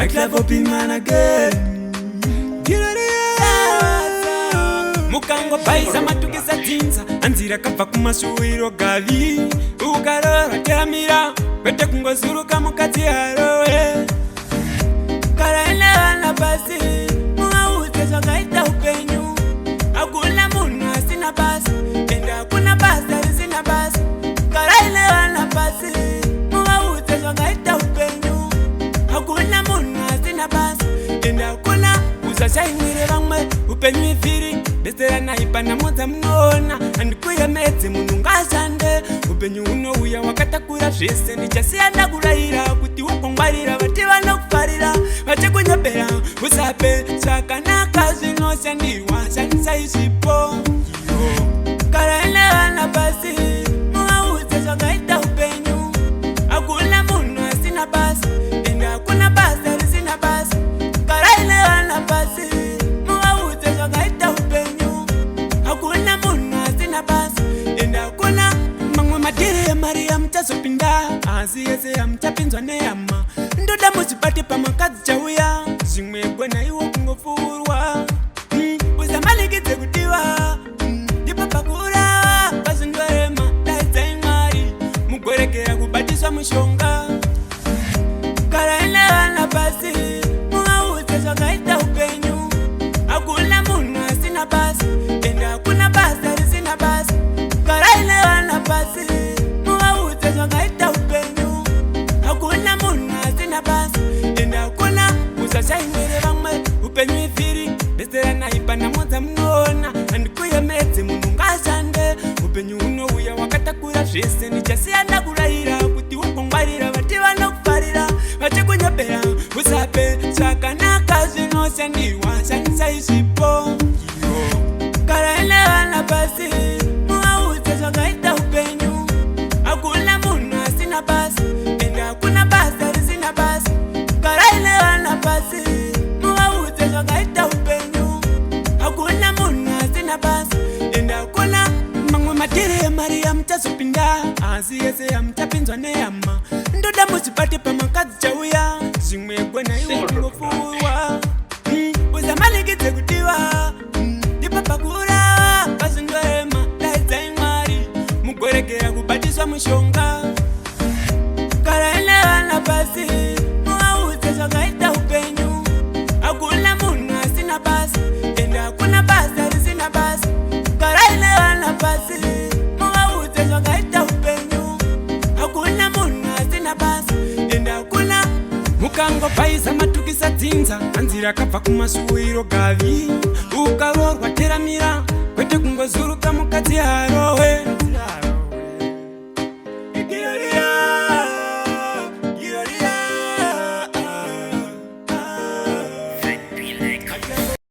I clever up in man again. Mukango paisa matukisa tinza anzira kapa kumasuiro gavi ukarora teramira kwete kungozuruka mukati haroe karaila na basi muauze zvakaita upenyu hakuna munhu asina basa ende hakuna basa risina basa karaila na basi muauze zvakaita upenyu hakuna munhu asina basa ende hakuna uzashaimire vamwe upenyu ifiri besera naipa namodza munoona handikuyemedze munhu ngashande upenyu unouya wakatakura zvese ndichasiyana kurayira kuti ukongwarira vati vanokufarira vachikunyepera usape zvakanaka zvinoshandirwa shandisa izvipo karaine vana pasi muvaudze zvakaita upenyu hakuna munhu asina basa ende hakuna basa risina basa karaine vana pasi muvaudze zvakaita upenyu hakuna munhu asina basa ende hakuna mamwe madiri emari yamuchazopinda asi yese yamuchapinzwa neyama ndoda muzvibate pamakadzi chauya zvimwe gona iwo kungopfuurwa usamalikidze kudiwa ndipo pakura pazvindorema daidzai mwari mugoregera kubatiswa mushonga karaine vana pasi muvaudze zvakaita upenyu hakuna munhu asina basa ende hakuna basa risina basa karaine vana pasi muvaudze zvakaita upenyu hakuna munhu asina basa ende hakuna usashaimire vamwe upenyu ifiri besera naipa namodza munoona handikuyemedze munhu ngashande upenyu unouya wakatakura zvese ndichasiyana kurayira kuti ukongwarira vati vanokufarira vachikunyepera usape zvakanaka zvinoshandirwa shandisa izvipo karaine vana pasi muvaudze zvakaita upenyu hakuna munhu asina basa ende hakuna basa risina basa karaine vana pasi muvaudze zvakaita upenyu hakuna munhu asina basa ende hakuna mamwe madiri emari yamuchazopinda asi yese yamuchapinzwa neyama ndoda muzvibate pamakadzi chauya zvimwe gona iwo kungopfuurwa usamalikidze kudiwa ndipo pakura pazvindorema daidzai mwari mugoregera kubatiswa mushonga karaine vana pasi muvaudze zvakaita upenyu hakuna munhu asina basa ende hakuna basa risina basa karaine vana pasi muvaudze zvakaita upenyu hakuna munhu asina basa ende hakuna mukangopaisa matukisa dzinza anzira kabva kumasuwiro gavi ukarorwa teramira kwete kungozuruka muka